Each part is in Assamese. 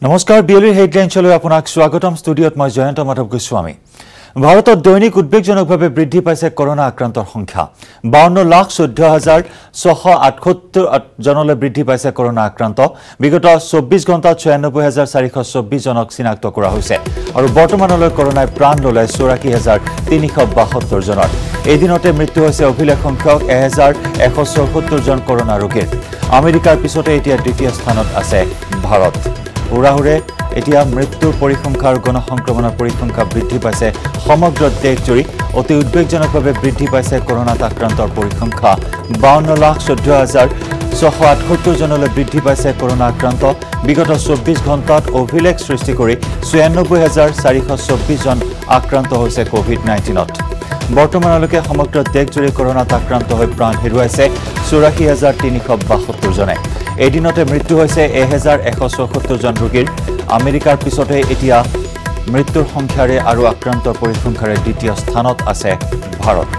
नमस्कार बियलिर हेडलाइन्सলৈ আপোনাক স্বাগতম স্টুডিওত মই জয়ন্ত মাধৱ গোস্বামী ভাৰতত দৈনিক উদ্বেগজনকভাৱে বৃদ্ধি পাইছে কৰোনা আক্ৰান্তৰ সংখ্যা 52,14,678 জনলৈ বৃদ্ধি পাইছে কৰোনা আক্ৰান্ত বিগত 24 ঘণ্টাত 96,424 জনক চিনাক্ত কৰা হৈছে আৰু বৰ্তমানলৈ কৰোনাই প্ৰাণ ললে 84,372 জনৰ এদিনতে মৃত্যু হৈছে অভিলেখ সংখ্যক 1,174 জন কৰোনা ৰোগীৰ আমেৰিকাৰ পিছতে এতিয়া দ্বিতীয় স্থানত আছে ভাৰত উৰাহুৰে এতিয়া মৃত্যুৰ পৰিসংখ্যাৰ গণসংক্ৰমণৰ পৰিসংখ্যা বৃদ্ধি পাইছে সমগ্ৰ দেশজুৰি অতি উদ্বেগজনকভাৱে বৃদ্ধি পাইছে কৰোনাত আক্ৰান্তৰ পৰিসংখ্যা 52,14,678 জনলৈ বৃদ্ধি পাইছে কৰোনা আক্ৰান্ত বিগত 24 ঘণ্টাত অভিলেখ সৃষ্টি কৰি 96,424 জন আক্ৰান্ত হৈছে কোভিড-19ত বৰ্তমানলৈকে সমগ্ৰ দেশজুৰি কৰোনাত আক্ৰান্ত হৈ প্ৰাণ হেৰুৱাইছে 84,372 জনে এদিনতে মৃত্যু হৈছে 1,174 জন ৰোগীৰ আমেৰিকাৰ পিছতে এতিয়া মৃত্যুৰ সংখ্যাৰে আৰু আক্ৰান্তৰ পৰিসংখ্যাৰে দ্বিতীয় স্থানত আছে ভাৰত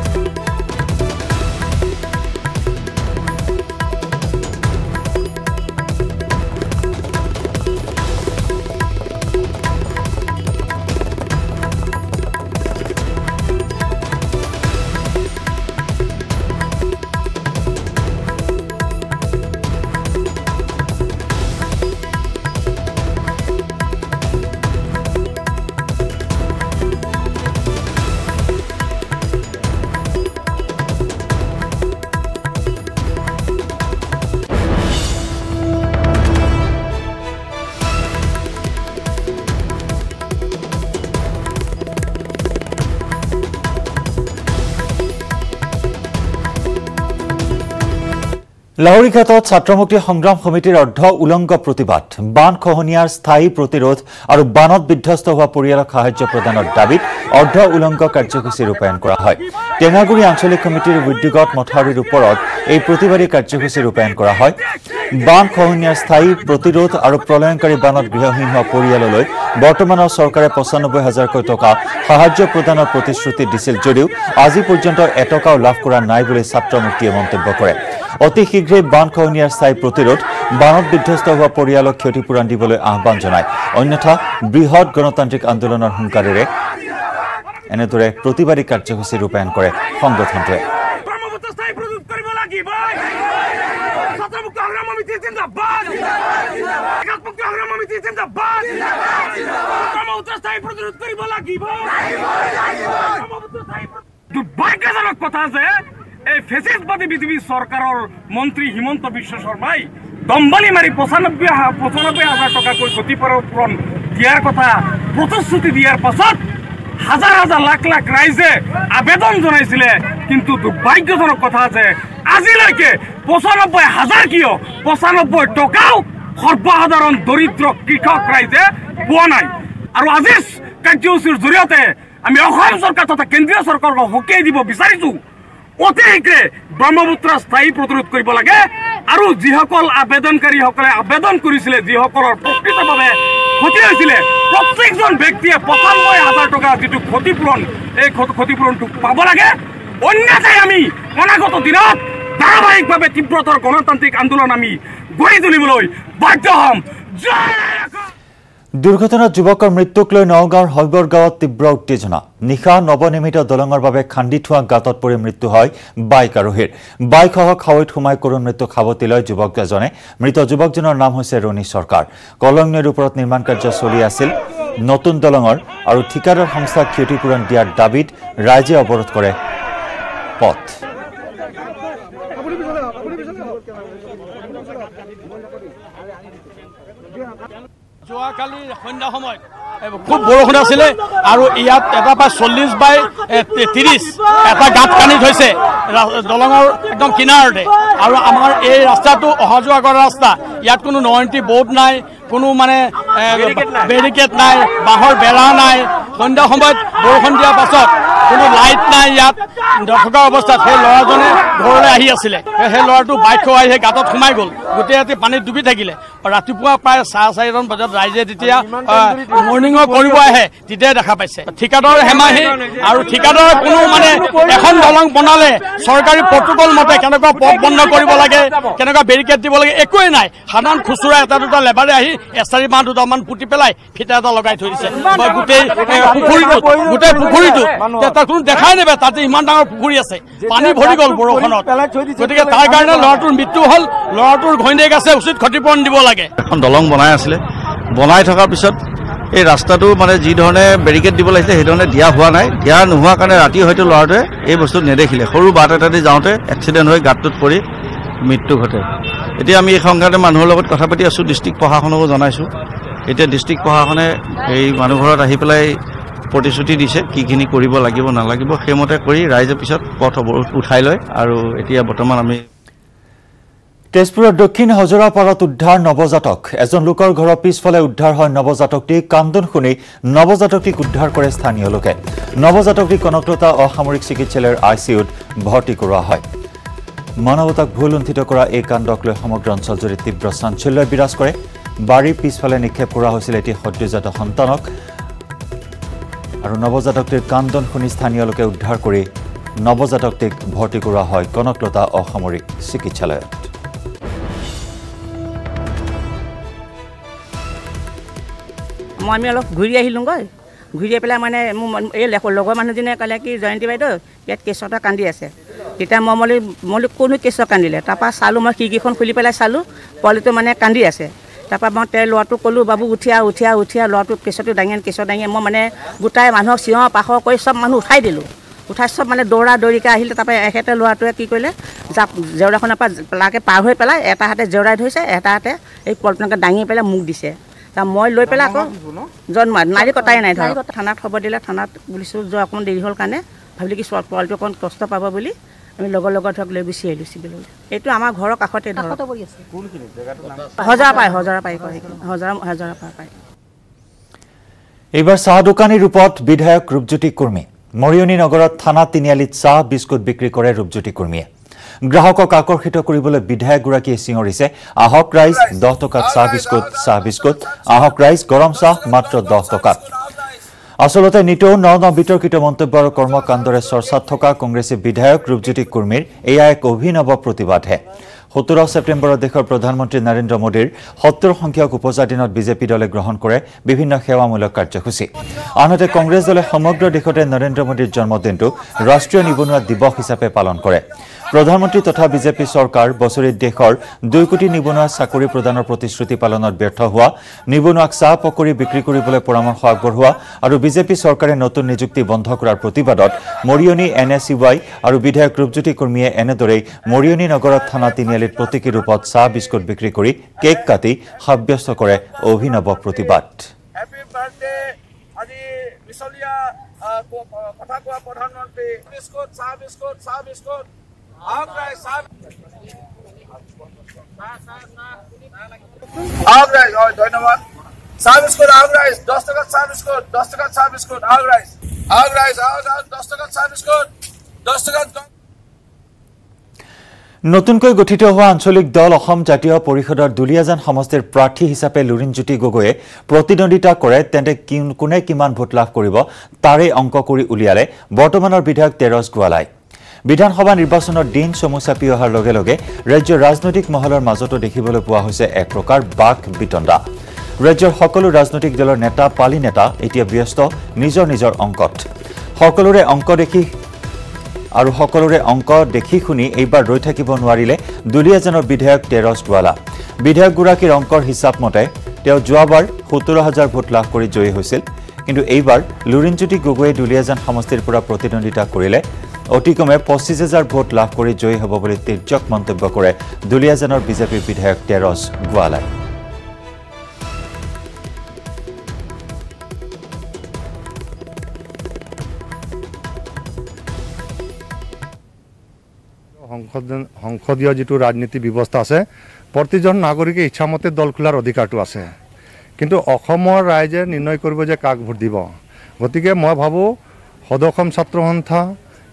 লাহৰীঘাটত ছাত্ৰমুক্তি সংগ্ৰাম সমিতিৰ অৰ্ধ উলংগ প্ৰতিবাদ বান খহনীয়াৰ স্থায়ী প্ৰতিৰোধ আৰু বানত বিধ্বস্ত হোৱা পৰিয়ালক সাহায্য প্ৰদানৰ দাবীত অৰ্ধ উলংগ কাৰ্যসূচী ৰূপায়ণ কৰা হয় টেঙাগুৰি আঞ্চলিক কমিটিৰ উদ্যোগত মথাউৰিৰ ওপৰত এই প্ৰতিবাদী কাৰ্যসূচী ৰূপায়ণ কৰা হয় বান খহনীয়াৰ স্থায়ী প্ৰতিৰোধ আৰু প্ৰলয়ংকাৰী বানত গৃহহীন হোৱা পৰিয়াললৈ বৰ্তমানৰ চৰকাৰে 95,000 টকা সাহায্য প্ৰদানৰ প্ৰতিশ্ৰুতি দিছিল যদিও আজি পৰ্যন্ত এটকাও লাভ কৰা নাই বুলি ছাত্ৰমুক্তিয়ে মন্তব্য কৰে অতি শীঘ্ৰেই বান খহনীয়াৰ স্থায়ী প্ৰতিৰোধ বানত বিধ্বস্ত হোৱা পৰিয়ালক ক্ষতিপূৰণ দিবলৈ আহ্বান জনায় অন্যথা বৃহৎ গণতান্ত্ৰিক আন্দোলনৰ হুংকাৰেৰে এনেদৰে প্ৰতিবাদী কাৰ্যসূচী ৰূপায়ণ কৰে সংগঠনটোৱে দুৰ্ভাগ্যজনক কথা যে এই ফেসিসবাদী বিজেপি সরকারের মন্ত্রী হিমন্ত বিশ্ব শর্মাই দম্বালি মারি 95,000 টাকা ক্ষতিপূরণ দিয়ার কথা প্রতিশ্রুতি দিয়ার পাছত হাজার হাজার লাখ লাখ রাইজে আবেদন জানাইছিলে কিন্তু দুর্ভাগ্যজনক কথা আছে আজিলৈকে 95,000 কিয় 95 টাকাও সর্বসাধারণ দরিদ্র কৃষক রাইজে পোৱা নাই আৰু আজি কাৰ্যসূচীৰ জৰিয়তে আমি অসম চৰকাৰ তথা কেন্দ্ৰীয় চৰকাৰক হকিয়াই দিব বিচাৰিছো অতিকে ব্ৰহ্মপুত্ৰ স্থায়ী প্ৰতিৰোধ কৰিব লাগে আৰু যিসকল আবেদনকাৰীসকলে আবেদন কৰিছিলে যিসকলৰ প্ৰকৃতভাৱে ক্ষতি হৈছিলে প্ৰত্যেকজন ব্যক্তিয়ে 95,000 টকা যিটো ক্ষতিপূৰণ এই ক্ষতিপূৰণটো পাব লাগে অন্যথাই আমি অনাগত দিনত ধাৰাবাহিকভাৱে তীব্ৰতৰ গণতান্ত্ৰিক আন্দোলন আমি গঢ়ি তুলিবলৈ বাধ্য হ'ম দুৰ্ঘটনাত যুৱকৰ মৃত্যুক লৈ নগাঁৱৰ হৈবৰ গাঁৱত তীব্ৰ উত্তেজনা নিশা নৱনিৰ্মিত দলঙৰ বাবে খান্দি থোৱা গাঁতত পৰি মৃত্যু হয় বাইক আৰোহীৰ বাইকসহ খাৱৈত সোমাই কৰুণ মৃত্যুক সাৱটি লয় যুৱক এজনে মৃত যুৱকজনৰ নাম হৈছে ৰণী চৰকাৰ কলং নৈৰ ওপৰত নিৰ্মাণ কাৰ্য চলি আছিল নতুন দলঙৰ আৰু ঠিকাদাৰ সংস্থাক ক্ষতিপূৰণ দিয়াৰ দাবীত ৰাইজে অৱৰোধ কৰে পথ যোৱাকালি সন্ধ্যা সময়ত খুব বৰষুণ আছিলে আৰু ইয়াত এটা পৰা 40/30 এটা গাঁত খান্দি থৈছে দলঙৰ একদম কিনাৰতে আৰু আমাৰ এই ৰাস্তাটো অহা যোৱা কৰা ৰাস্তা ইয়াত কোনো নয়ন্তি বোৰ্ড নাই কোনো মানে বেৰিকেড নাই বাঁহৰ বেৰা নাই সন্ধ্যা সময়ত বৰষুণ দিয়াৰ পাছত কোনো লাইট নাই ইয়াত থকা অৱস্থাত সেই ল'ৰাজনে ঘৰলৈ আহি আছিলে সেই ল'ৰাটো বাইক খোৱাই সেই গাঁতত সোমাই গ'ল গোটেই ৰাতি পানীত ডুবি থাকিলে ৰাতিপুৱা প্ৰায় 4:30 বজাত ৰাইজে যেতিয়া মৰ্ণিং ৱাক কৰিব আহে তেতিয়াই দেখা পাইছে। ঠিকাদাৰ হেমাহি আৰু ঠিকাদাৰ কোনো মানে এখন দলং বনালে চৰকাৰী প্ৰটোকল মতে কেনেকুৱা পথ বন্ধ কৰিব লাগে, কেনেকুৱা বেৰিকেড দিব লাগে, একোৱেই নাই। সাধাৰণ খুচুৰা এটা দুটা লেবাৰে আহি এচাৰি মাহ দুটামান পুতি পেলাই ফিটা এটা লগাই থৈ দিছে গোটেই পুখুৰীটো। তাত কোনো দেখাই নাপায় তাতে ইমান ডাঙৰ পুখুৰী আছে, পানী ভৰি গ'ল বৰষুণত। গতিকে তাৰ কাৰণে ল'ৰাটোৰ মৃত্যু হ'ল, ল'ৰাটোৰ ঘৈণীয়েক আছে, উচিত ক্ষতিপূৰণ দিব লাগে। এখন দলং বনাই আছিলে, বনাই থকাৰ পিছত এই ৰাস্তাটো মানে যি ধৰণে বেৰিকেড দিব লাগিছিলে সেইধৰণে দিয়া হোৱা নাই। দিয়া নোহোৱাৰ কাৰণে ৰাতি হয়তো ল'ৰাটোৱে এই বস্তু নেদেখিলে, সৰু বাট এটা দি যাওঁতে এক্সিডেণ্ট হৈ গাঁতটোত পৰি মৃত্যু ঘটে। এতিয়া আমি এই সংক্ৰান্তে মানুহৰ লগত কথা পাতি আছোঁ, ডিষ্ট্ৰিক্ট প্ৰশাসনকো জনাইছোঁ। এতিয়া ডিষ্ট্ৰিক্ট প্ৰশাসনে এই মানুহ ঘৰত আহি পেলাই প্ৰতিশ্ৰুতি দিছে কিখিনি কৰিব লাগিব নালাগিব, সেইমতে কৰি ৰাইজে পিছত পথ অৱৰোধ উঠাই লয়। আৰু এতিয়া বৰ্তমান আমি তেজপুৰৰ দক্ষিণ হজৰাপাৰত উদ্ধাৰ নৱজাতক। এজন লোকৰ ঘৰৰ পিছফালে উদ্ধাৰ হয় নৱজাতকটি। কান্দন শুনি নৱজাতকটিক উদ্ধাৰ কৰে স্থানীয় লোকে। নৱজাতকটিক কনকলতা অসামৰিক চিকিৎসালয়ৰ ICUত ভৰ্তি কৰোৱা হয়। মানৱতাক ভুল লুণ্ঠিত কৰা এই কাণ্ডক লৈ সমগ্ৰ অঞ্চলজুৰি তীব্ৰ চাঞ্চল্য বিৰাজ কৰে। বাৰীৰ পিছফালে নিক্ষেপ কৰা হৈছিল এটি সদ্যজাত সন্তানক আৰু নৱজাতকটিৰ কান্দন শুনি স্থানীয় লোকে উদ্ধাৰ কৰি নৱজাতকটিক ভৰ্তি কৰোৱা হয় কনকলতা অসামৰিক চিকিৎসালয়ত। আমি অলপ ঘূৰি আহিলোঁগৈ, ঘূৰি আহি পেলাই মানে মোৰ এই লগৰ মানুহজনে ক'লে কি জয়ন্তী বাইদেউ ইয়াত কেঁচ এটা কান্দি আছে। তেতিয়া মই কোনো কেঁচ কান্দিলে। তাৰপৰা চালোঁ, মই খিৰিকীখন খুলি পেলাই চালোঁ, পোৱালিটো মানে কান্দি আছে। তাৰপৰা মই ল'ৰাটোক ক'লোঁ বাবু উঠিয়া ল'ৰাটোক কেঁচটো দাঙি মই মানে গোটাই মানুহক চিঞৰ পাখৰ কৰি চব মানুহ উঠাই দিলোঁ। উঠাই চব মানে দৌৰিকৈ আহিলে। তাৰপৰা এখেতে ল'ৰাটোৱে কি কৰিলে, জেওৰাখনৰ পৰা লাকে পাৰ হৈ পেলাই এটা হাতে জেওৰাই ধৰিছে, এটা হাতে এই পোৱালিটোকে দাঙি পেলাই মোক দিছে। মই লৈ পেলাই আকৌ জন্ম নাৰী কটাই নাই ধৰক। থানাত খবৰ দিলে, থানাত বুলিছোঁ যোৱা অকণমান দেৰি হ'ল কাৰণে ভাবিলোঁ কি পোৱালিটো অকণ কষ্ট পাব বুলি আমি লগৰ ধৰক লৈ গুচি আহিলোঁ চিভিললৈ। এইটো আমাৰ ঘৰৰ কাষতে ধৰক হজৰাপাই পায়। এইবাৰ চাহ দোকানী ৰূপত বিধায়ক ৰূপজ্যোতি কুৰ্মী। মৰিয়নি নগৰত থানা তিনিআলিত চাহ বিস্কুট বিক্ৰী কৰে ৰূপজ্যোতি কুৰ্মীয়ে। গ্ৰাহকক আকৰ্ষিত কৰিবলৈ বিধায়কগৰাকীয়ে চিঞৰিছে, আহক ৰাইজ 10 টকাত চাহ বিস্কুট, আহক ৰাইজ গৰম চাহ মাত্ৰ 10 টকাত। আচলতে নিতৌ ন বিতৰ্কিত মন্তব্য আৰু কৰ্মকাণ্ডৰে চৰ্চাত থকা কংগ্ৰেছী বিধায়ক ৰূপজ্যোতি কুৰ্মীৰ এয়া এক অভিনৱ প্ৰতিবাদহে। 17 ছেপ্টেম্বৰত দেশৰ প্ৰধানমন্ত্ৰী নৰেন্দ্ৰ মোদীৰ 70 সংখ্যক উপজা দিনত বিজেপি দলে গ্ৰহণ কৰে বিভিন্ন সেৱামূলক কাৰ্যসূচী। আনহাতে কংগ্ৰেছ দলে সমগ্ৰ দেশতে নৰেন্দ্ৰ মোদীৰ জন্মদিনটো ৰাষ্ট্ৰীয় নিবনুৱা দিৱস হিচাপে পালন কৰে। প্ৰধানমন্ত্ৰী তথা বিজেপি চৰকাৰ বছৰিত দেশৰ 2 কোটি নিবনুৱা চাকৰি প্ৰদানৰ প্ৰতিশ্ৰুতি পালনত ব্যৰ্থ হোৱা, নিবনুৱাক চাহ পকৰি বিক্ৰী কৰিবলৈ পৰামৰ্শ আগবঢ়োৱা আৰু বিজেপি চৰকাৰে নতুন নিযুক্তি বন্ধ কৰাৰ প্ৰতিবাদত মৰিয়নি NSUI আৰু বিধায়ক ৰূপজ্যোতি কুৰ্মীয়ে এনেদৰেই মৰিয়নি নগৰত থানা তিনিআলিত প্ৰতীকী ৰূপত চাহ বিস্কুট বিক্ৰী কৰি কেক কাটি সাব্যস্ত কৰে অভিনৱ প্ৰতিবাদ। ধন্যবাদ। চাহ বিস্কুট আহক ৰাইজ 10 টকাত চাহ বিস্কুট, 10 টকাত চাহ বিস্কুট, আহক ৰাইজ 10 টকাত চাহ বিস্কুট, 10 টকাত। নতুনকৈ গঠিত হোৱা আঞ্চলিক দল অসম জাতীয় পৰিষদৰ দুলীয়াজান সমষ্টিৰ প্ৰাৰ্থী হিচাপে লুৰিণজ্যোতি গগৈয়ে প্ৰতিদ্বন্দ্বিতা কৰে, তেন্তে কোনে কিমান ভোট লাভ কৰিব তাৰে অংক কৰি উলিয়ালে বৰ্তমানৰ বিধায়ক তেৰছ গোৱালাই। বিধানসভা নিৰ্বাচনৰ দিন চমু চাপি অহাৰ লগে লগে ৰাজ্যৰ ৰাজনৈতিক মহলৰ মাজতো দেখিবলৈ পোৱা হৈছে এক প্ৰকাৰ বাক বিতণ্ডা। ৰাজ্যৰ সকলো ৰাজনৈতিক দলৰ নেতা পালি নেতা এতিয়া ব্যস্ত নিজৰ অংকত। সকলোৰে অংক দেখি শুনি এইবাৰ ৰৈ থাকিব নোৱাৰিলে দুলীয়াজানৰ বিধায়ক তেৰছ গোৱালা। বিধায়কগৰাকীৰ অংকৰ হিচাপ মতে তেওঁ যোৱাবাৰ 17,000 ভোট লাভ কৰি জয়ী হৈছিল, কিন্তু এইবাৰ লুৰিণজ্যোতি গগৈয়ে দুলীয়াজান সমষ্টিৰ পৰা প্ৰতিদ্বন্দ্বিতা কৰিলে অতি কমে 25,000 ভোট লাভ কৰি জয়ী হ'ব বুলি তিৰ্যক মন্তব্য কৰে দুলীয়াজানৰ বিজেপি বিধায়ক তেৰছ গোৱালাই। সংসদীয় যিটো ৰাজনীতি ব্যৱস্থা আছে, প্ৰতিজন নাগৰিকে ইচ্ছামতে দল খোলাৰ অধিকাৰটো আছে, কিন্তু অসমৰ ৰাইজে নিৰ্ণয় কৰিব যে কাক ভোট দিব। গতিকে মই ভাবোঁ সদৌ-অসম ছাত্ৰ সন্থা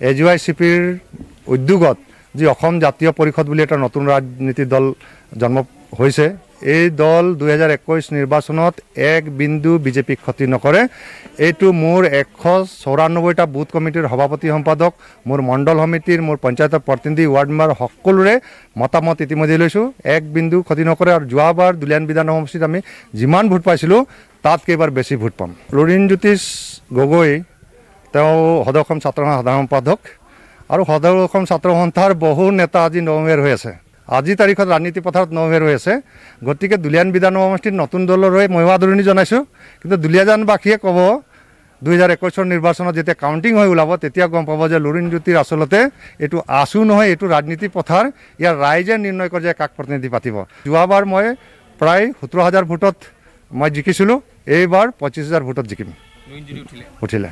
AGYCPৰ উদ্যোগত যি অসম জাতীয় পৰিষদ বুলি এটা নতুন ৰাজনীতি দল জন্ম হৈছে, এই দল 2021 নিৰ্বাচনত এক বিন্দু বিজেপিক ক্ষতি নকৰে। এইটো মোৰ 194টা বুথ কমিটিৰ সভাপতি সম্পাদক, মোৰ মণ্ডল সমিতিৰ, মোৰ পঞ্চায়তৰ প্ৰতিনিধি, ৱাৰ্ড মেম্বাৰ সকলোৰে মতামত ইতিমধ্যে লৈছোঁ। এক বিন্দু ক্ষতি নকৰে। আৰু যোৱাবাৰ দুলিয়ান বিধান সমষ্টিত আমি যিমান ভোট পাইছিলোঁ তাতকৈ এইবাৰ বেছি ভোট পাম। লুৰিণজ্যোতিষ গগৈ তেওঁ সদৌ অসম ছাত্ৰ সন্থাৰ সাধাৰণ সম্পাদক আৰু সদৌ অসম ছাত্ৰ সন্থাৰ বহু নেতা আজি নমুৱেৰ হৈ আছে। আজি তাৰিখত ৰাজনীতি পথাৰত নমুৱেৰ হৈ আছে। গতিকে দুলিয়ান বিধান সমষ্টিত নতুন দলৰ হৈ ময়ো আদৰণি জনাইছোঁ। কিন্তু দুলীয়াজানবাসীয়ে ক'ব 2021 নিৰ্বাচনত যেতিয়া কাউণ্টিং হৈ ওলাব তেতিয়া গম পাব যে লুৰিণজ্যোতিৰ আচলতে এইটো আছু নহয়, এইটো ৰাজনীতি পথাৰ। ইয়াৰ ৰাইজে নিৰ্ণয় কৰে যে কাক প্ৰতিনিধি পাতিব। যোৱাবাৰ মই প্ৰায় 17,000 ভোটত মই জিকিছিলোঁ, এইবাৰ 25,000 ভোটত জিকিম। উঠিলে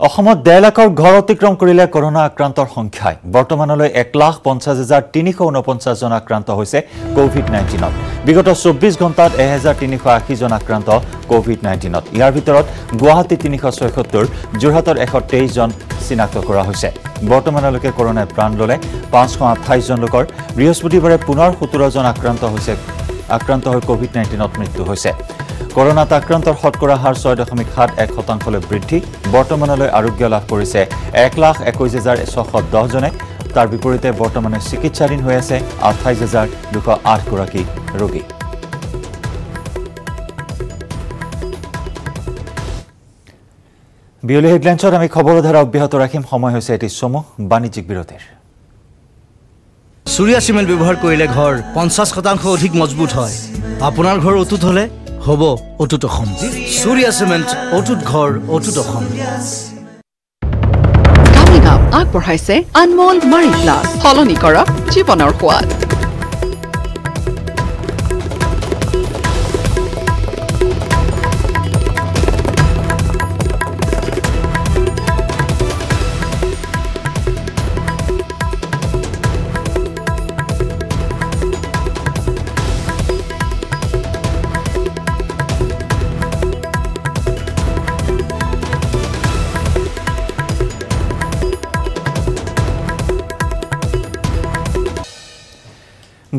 অসমত 1.5 লাখৰ ঘৰ অতিক্ৰম কৰিলে কৰোনা আক্ৰান্তৰ সংখ্যাই। বৰ্তমানলৈ 1,50,349 জন আক্ৰান্ত হৈছে কোভিড-19ত। বিগত 24 ঘণ্টাত 1,380 জন আক্ৰান্ত কোভিড-19ত। ইয়াৰ ভিতৰত গুৱাহাটী 376, যোৰহাটত 123 জন চিনাক্ত কৰা হৈছে। বৰ্তমানলৈকে কৰোনাই প্ৰাণ ল'লে 528 জন লোকৰ। বৃহস্পতিবাৰে পুনৰ 17 জন আক্ৰান্ত হৈ কোভিড-19ত মৃত্যু হৈছে। কৰোনাত আক্ৰান্তৰ শতকৰা হাৰ 6.71% বৃদ্ধি। বৰ্তমানলৈ আৰোগ্য লাভ কৰিছে 1,21,610 জনে। তাৰ বিপৰীতে বৰ্তমানে চিকিৎসাধীন হৈ আছে 28,208 গৰাকী ৰোগী। বিয়লি হেডলাইন্সত আমি খবৰৰ ধাৰা অব্যাহত ৰাখিম। সময় হৈছে এটি চমু বাণিজ্যিক বিৰতিৰ। সূৰ্যা চিমেণ্ট ব্যৱহাৰ কৰিলে ঘৰ 50% অধিক মজবুত হয়। আপোনাৰ ঘৰ অটুট হ'লে হ'ব অটুট অসম। সূৰ্যা চিমেণ্ট, অটুট ঘৰ, অটুট অসম। আগবঢ়াইছে আনমোল মাৰি প্লাছ, সলনি কৰক জীৱনৰ সোৱাদ।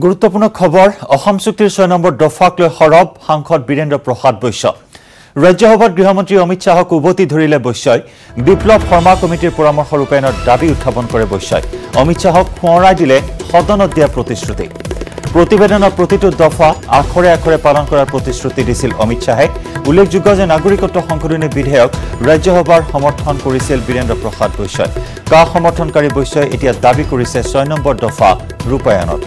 গুৰুত্বপূৰ্ণ খবৰ। অসম চুক্তিৰ 6 নম্বৰ দফাক লৈ সৰব সাংসদ বীৰেন্দ্ৰ প্ৰসাদ বৈশ্য। ৰাজ্যসভাত গৃহমন্ত্ৰী অমিত শ্বাহক উভতি ধৰিলে বৈশ্যই। বিপ্লৱ শৰ্মা কমিটিৰ পৰামৰ্শ ৰূপায়ণৰ দাবী উত্থাপন কৰে বৈশ্যই। অমিত শ্বাহক সোঁৱৰাই দিলে সদনত দিয়া প্ৰতিশ্ৰুতি। প্ৰতিবেদনৰ প্ৰতিটো দফা আখৰে আখৰে পালন কৰাৰ প্ৰতিশ্ৰুতি দিছিল অমিত শ্বাহে। উল্লেখযোগ্য যে নাগৰিকত্ব সংশোধনী বিধেয়ক ৰাজ্যসভাৰ সমৰ্থন কৰিছিল বীৰেন্দ্ৰ প্ৰসাদ বৈশ্যই। কা সমৰ্থনকাৰী বৈশ্যই এতিয়া দাবী কৰিছে 6 নম্বৰ দফা ৰূপায়ণত।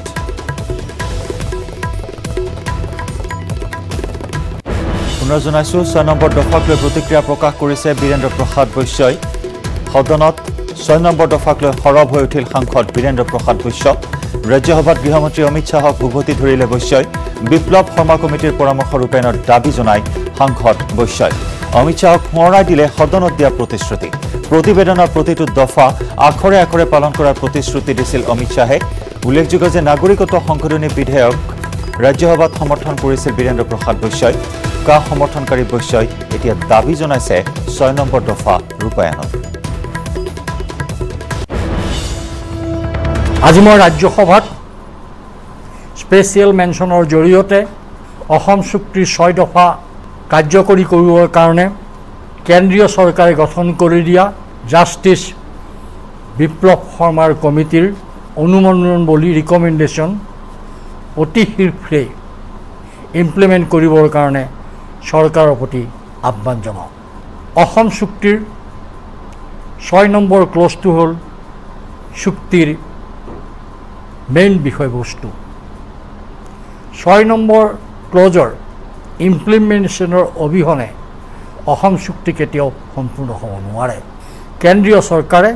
পুনৰ জনাইছোঁ 6 নম্বৰ দফাক লৈ প্ৰতিক্ৰিয়া প্ৰকাশ কৰিছে বীৰেন্দ্ৰ প্ৰসাদ বৈশ্যই। সদনত 6 নম্বৰ দফাক লৈ সৰব হৈ উঠিল সাংসদ বীৰেন্দ্ৰ প্ৰসাদ বৈশ্য। ৰাজ্যসভাত গৃহমন্ত্ৰী অমিত শ্বাহক উভতি ধৰিলে বৈশ্যই। বিপ্লৱ শৰ্মা কমিটিৰ পৰামৰ্শ ৰূপায়ণৰ দাবী জনাই সাংসদ বৈশ্যই। অমিত শ্বাহক সোঁৱৰাই দিলে সদনত দিয়া প্ৰতিশ্ৰুতি। প্ৰতিবেদনৰ প্ৰতিটো দফা আখৰে আখৰে পালন কৰাৰ প্ৰতিশ্ৰুতি দিছিল অমিত শ্বাহে। উল্লেখযোগ্য যে নাগৰিকত্ব সংশোধনী বিধেয়ক ৰাজ্যসভাত সমৰ্থন কৰিছিল বীৰেন্দ্ৰ প্ৰসাদ বৈশ্যই। কা সমৰ্থনকাৰী বৈশ্যই এতিয়া দাবী জনাইছে 6 নম্বৰ দফা ৰূপায়ণত। আজি মই ৰাজ্যসভাত স্পেচিয়েল মেনশ্যনৰ জৰিয়তে অসম চুক্তিৰ 6 দফা কাৰ্যকৰী কৰিবৰ কাৰণে কেন্দ্ৰীয় চৰকাৰে গঠন কৰি দিয়া জাষ্টিছ বিপ্লৱ শৰ্মাৰ কমিটিৰ অনুমোদন বুলি ৰিকমেণ্ডেশ্যন অতি শীঘ্ৰে ইমপ্লিমেণ্ট কৰিবৰ কাৰণে চৰকাৰৰ প্ৰতি আহ্বান জনাওঁ। অসম চুক্তিৰ 6 নম্বৰ ক্লজটো হ'ল চুক্তিৰ মেইন বিষয়বস্তু। 6 নম্বৰ ক্লজৰ ইমপ্লিমেণ্টেশ্যনৰ অবিহনে অসম চুক্তি কেতিয়াও সম্পূৰ্ণ হ'ব নোৱাৰে। কেন্দ্ৰীয় চৰকাৰে,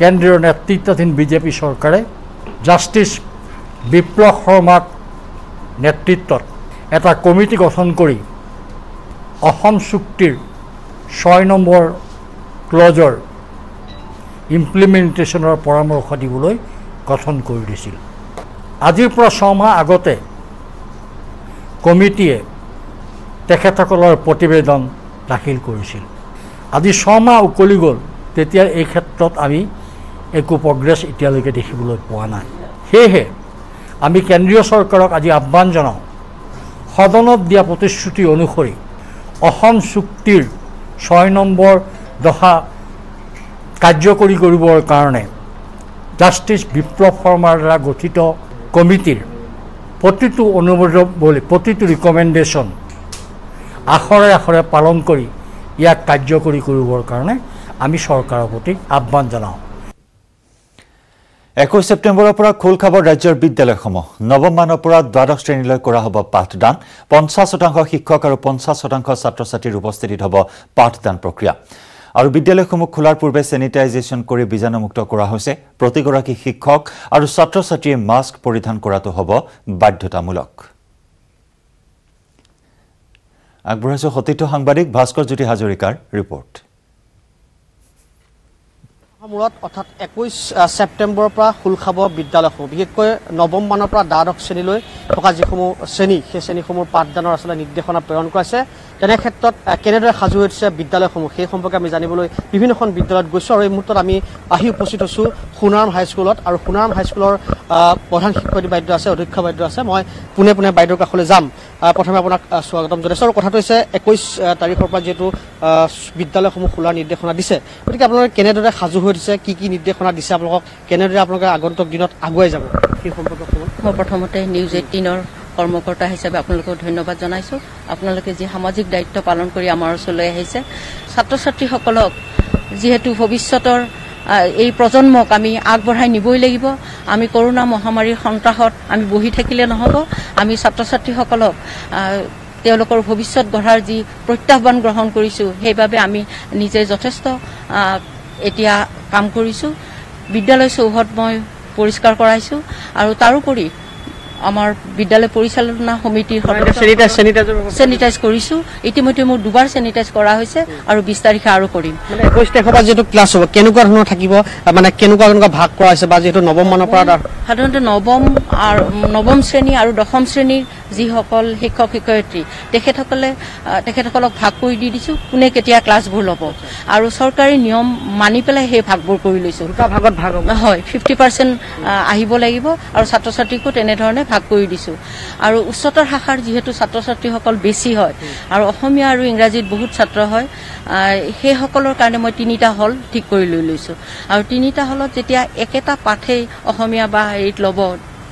কেন্দ্ৰীয় নেতৃত্বাধীন বিজেপি চৰকাৰে জাষ্টিছ বিপ্লৱ শৰ্মাক নেতৃত্বত এটা কমিটি গঠন কৰি অসম চুক্তিৰ 6 নম্বৰ ক্লজৰ ইমপ্লিমেণ্টেশ্যনৰ পৰামৰ্শ দিবলৈ গঠন কৰি দিছিল। আজিৰ পৰা 6 মাহ আগতে কমিটিয়ে তেখেতসকলৰ প্ৰতিবেদন দাখিল কৰিছিল। আজি 6 মাহ উকলি গ'ল, তেতিয়া এই ক্ষেত্ৰত আমি একো প্ৰগ্ৰেছ এতিয়ালৈকে দেখিবলৈ পোৱা নাই। সেয়েহে আমি কেন্দ্ৰীয় চৰকাৰক আজি আহ্বান জনাওঁ সদনত দিয়া প্ৰতিশ্ৰুতি অনুসৰি অসম চুক্তিৰ 6 নম্বৰ দফা কাৰ্যকৰী কৰিবৰ কাৰণে জাষ্টিছ বিপ্লৱ শৰ্মাৰ দ্বাৰা গঠিত কমিটিৰ প্ৰতিটো অনুমোদন প্ৰতিটো ৰিকমেণ্ডেশ্যন আখৰে আখৰে পালন কৰি ইয়াক কাৰ্যকৰী কৰিবৰ কাৰণে আমি চৰকাৰৰ প্ৰতি আহ্বান জনাওঁ 21 ছেপ্টেম্বৰৰ পৰা খোল খাব ৰাজ্যৰ বিদ্যালয়সমূহ নৱম মানৰ পৰা দ্বাদশ শ্ৰেণীলৈ কৰা হ'ব পাঠদান 50% শিক্ষক আৰু 50% ছাত্ৰ-ছাত্ৰীৰ উপস্থিতিত হ'ব পাঠদান প্ৰক্ৰিয়া আৰু বিদ্যালয়সমূহ খোলাৰ পূৰ্বে চেনিটাইজেশ্যন কৰি বীজাণুমুক্ত কৰা হৈছে প্ৰতিগৰাকী শিক্ষক আৰু ছাত্ৰ-ছাত্ৰীয়ে মাস্ক পৰিধান কৰাটো হ'ব বাধ্যতামূলক আগবঢ়াইছো সতীৰ্থ সাংবাদিক ভাস্কৰ জ্যোতি হাজৰিকাৰ ৰিপৰ্ট মূৰত অৰ্থাৎ 21 ছেপ্টেম্বৰৰ পৰা খোল খাব বিদ্যালয়সমূহ বিশেষকৈ নৱম মানৰ পৰা দ্বাদশ শ্ৰেণীলৈ থকা যিসমূহ শ্ৰেণী সেই শ্ৰেণীসমূহৰ পাঠদানৰ আচলতে নিৰ্দেশনা প্ৰেৰণ কৰাইছে তেনে ক্ষেত্ৰত কেনেদৰে সাজু হৈ উঠিছে বিদ্যালয়সমূহ সেই সম্পৰ্কে আমি জানিবলৈ বিভিন্নখন বিদ্যালয়ত গৈছোঁ আৰু এই মুহূৰ্তত আমি আহি উপস্থিত হৈছোঁ সোণাৰাম হাইস্কুলত আৰু সোণাৰাম হাইস্কুলৰ প্ৰধান শিক্ষয়িত্ৰী বাইদেউ আছে অধ্যক্ষ বাইদেউ আছে মই পোনে পোনে বাইদেউৰ কাষলৈ যাম প্ৰথমে আপোনাক স্বাগতম জনাইছোঁ আৰু কথাটো হৈছে 21 তাৰিখৰ পৰা যিহেতু বিদ্যালয়সমূহ খোলাৰ নিৰ্দেশনা দিছে গতিকে আপোনালোকে কেনেদৰে সাজু হৈ উঠিছে কি কি নিৰ্দেশনা দিছে আপোনালোকক কেনেদৰে আপোনালোকে আগন্তুক দিনত আগুৱাই যাব সেই সম্পৰ্কে মই প্ৰথমতে নিউজ 18ৰ কৰ্মকৰ্তা হিচাপে আপোনালোকক ধন্যবাদ জনাইছোঁ আপোনালোকে যি সামাজিক দায়িত্ব পালন কৰি আমাৰ ওচৰলৈ আহিছে ছাত্ৰ-ছাত্ৰীসকলক যিহেতু ভৱিষ্যতৰ এই প্ৰজন্মক আমি আগবঢ়াই নিবই লাগিব আমি কৰোনা মহামাৰীৰ সন্ত্ৰাসত আমি বহি থাকিলে নহ'ব আমি ছাত্ৰ-ছাত্ৰীসকলক তেওঁলোকৰ ভৱিষ্যত গঢ়াৰ যি প্ৰত্যাহ্বান গ্ৰহণ কৰিছোঁ সেইবাবে আমি নিজে যথেষ্ট এতিয়া কাম কৰিছোঁ বিদ্যালয় চৌহদ মই পৰিষ্কাৰ কৰাইছোঁ আৰু তাৰোপৰি আমাৰ বিদ্যালয় পৰিচালনা সমিতিৰ চেনিটাইজ কৰিছোঁ ইতিমধ্যে মোৰ দুবাৰ চেনিটাইজ কৰা হৈছে আৰু 20 তাৰিখে আৰু কৰিম 21 তাৰিখৰ পৰা যিহেতু ক্লাছ হ'ব কেনেকুৱা ধৰণৰ থাকিব মানে কেনেকুৱা ভাগ কৰা হৈছে বা যিহেতু নৱম মানৰ পৰা সাধাৰণতে নৱম শ্ৰেণী আৰু দশম শ্ৰেণীৰ যিসকল শিক্ষক শিক্ষয়িত্ৰী তেখেতসকলক ভাগ কৰি দি দিছোঁ কোনে কেতিয়া ক্লাছবোৰ ল'ব আৰু চৰকাৰী নিয়ম মানি পেলাই সেই ভাগবোৰ কৰি লৈছোঁ দুটা ভাগত ভাগ হয় 50% আহিব লাগিব আৰু ছাত্ৰ-ছাত্ৰীকো তেনেধৰণে ভাগ কৰি দিছোঁ আৰু উচ্চতৰ শাখাৰ যিহেতু ছাত্ৰ-ছাত্ৰীসকল বেছি হয় আৰু অসমীয়া আৰু ইংৰাজীত বহুত ছাত্ৰ হয় সেইসকলৰ কাৰণে মই 3টা হল ঠিক কৰি লৈছোঁ আৰু 3টা হলত যেতিয়া একেটা পাঠেই অসমীয়া বা হেৰিত ল'ব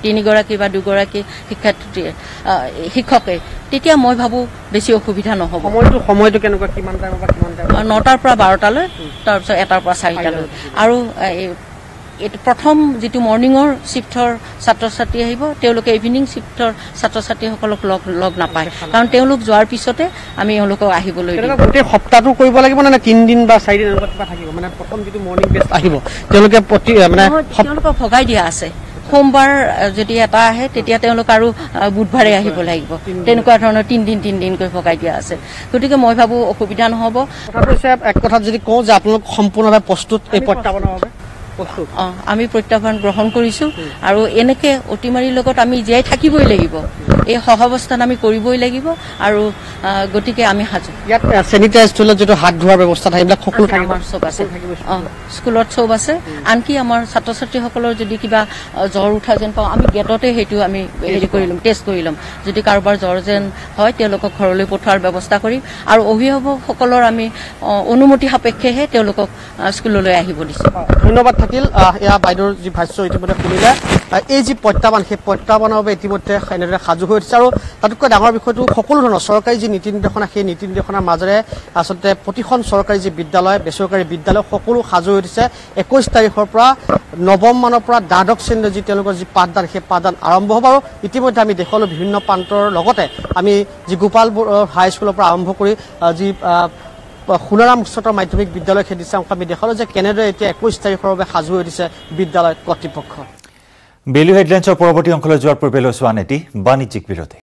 3 গৰাকী বা 2 গৰাকী শিক্ষকে তেতিয়া মই ভাবোঁ বেছি অসুবিধা নহ'ব সময়টো কেনেকুৱা কিমান টাইমৰ পৰা কিমান টাইম 9টাৰ পৰা 12টালৈ তাৰপিছত 1টাৰ পৰা 4টালৈ আৰু প্ৰথম যিটো মৰ্ণিঙৰ শিফ্টৰ ছাত্ৰ-ছাত্ৰী আহিব তেওঁলোকে ইভিনিং শিফ্টৰ ছাত্ৰ-ছাত্ৰীসকলক লগ নাপায় কাৰণ তেওঁলোক যোৱাৰ পিছতে আমি এওঁলোকক আহিবলৈ গোটেই সপ্তাহটো কৰিব লাগিব নে 3 দিন বা 4 দিন এনেকুৱা কিবা থাকিব মানে প্ৰথম যিটো মৰ্ণিং বেষ্ট আহিব তেওঁলোকে তেওঁলোকক ভগাই দিয়া আছে সোমবাৰ যদি এটা আহে তেতিয়া তেওঁলোক আৰু বুধবাৰে আহিব লাগিব তেনেকুৱা ধৰণৰ 3 দিনকৈ ভগাই দিয়া আছে গতিকে মই ভাবোঁ অসুবিধা নহ'ব কথাটো হৈছে এক কথাত যদি কওঁ যে আপোনালোক সম্পূৰ্ণভাৱে প্ৰস্তুত এই প্ৰত্যাহ্বানৰ বাবে আমি প্ৰত্যাহ্বান গ্ৰহণ কৰিছোঁ আৰু এনেকে অতিমাৰীৰ লগত আমি জীয়াই থাকিবই লাগিব এই সহাৱস্থান আমি কৰিবই লাগিব আৰু গতিকে আমি সাজু ইয়াত চেনিটাইজ টুলত যিটো হাত ধোৱাৰ ব্যৱস্থা এইবিলাক সকলো থাকিব চব আছে স্কুলত চব আছে আনকি আমাৰ ছাত্ৰ-ছাত্ৰীসকলৰ যদি কিবা জ্বৰ উঠা যেন পাওঁ আমি গেটতে সেইটো আমি হেৰি কৰি ল'ম টেষ্ট কৰি ল'ম যদি কাৰোবাৰ জ্বৰ যেন হয় তেওঁলোকক ঘৰলৈ পঠোৱাৰ ব্যৱস্থা কৰিম আৰু অভিভাৱকসকলৰ আমি অনুমতি সাপেক্ষেহে তেওঁলোকক স্কুললৈ আহিব দিছোঁ ধন্যবাদ থাকিল এয়া বাইদেউৰ যি ভাষ্য ইতিমধ্যে শুনিলে এই যি প্ৰত্যাহ্বান সেই প্ৰত্যাহ্বানৰ বাবে ইতিমধ্যে এনেদৰে সাজু হৈ উঠিছে আৰু তাতকৈ ডাঙৰ বিষয়টো সকলো ধৰণৰ চৰকাৰী যি নীতি নিৰ্দেশনা সেই নীতি নিৰ্দেশনাৰ মাজেৰে আচলতে প্ৰতিখন চৰকাৰী যি বিদ্যালয় বেচৰকাৰী বিদ্যালয় সকলো সাজু হৈ উঠিছে 21 তাৰিখৰ পৰা নৱম মানৰ পৰা দ্বাদশ শ্ৰেণীৰ যি তেওঁলোকৰ যি পাঠদান সেই পাঠদান আৰম্ভ হ'ব আৰু ইতিমধ্যে আমি দেশলৈ বিভিন্ন প্ৰান্তৰ লগতে আমি যি গোপালপুৰ হাইস্কুলৰ পৰা আৰম্ভ কৰি যি সোণাৰাম উচ্চতৰ মাধ্যমিক বিদ্যালয় সেই দৃশ্যাংশ আমি দেখালোঁ যে কেনেদৰে এতিয়া 21 তাৰিখৰ বাবে সাজু হৈ উঠিছে বিদ্যালয় কৰ্তৃপক্ষ বেলু হেডলাইন্সৰ পৰৱৰ্তী অংশলৈ যোৱাৰ পূৰ্বে লৈছোঁ আন এটি বাণিজ্যিক বিৰতি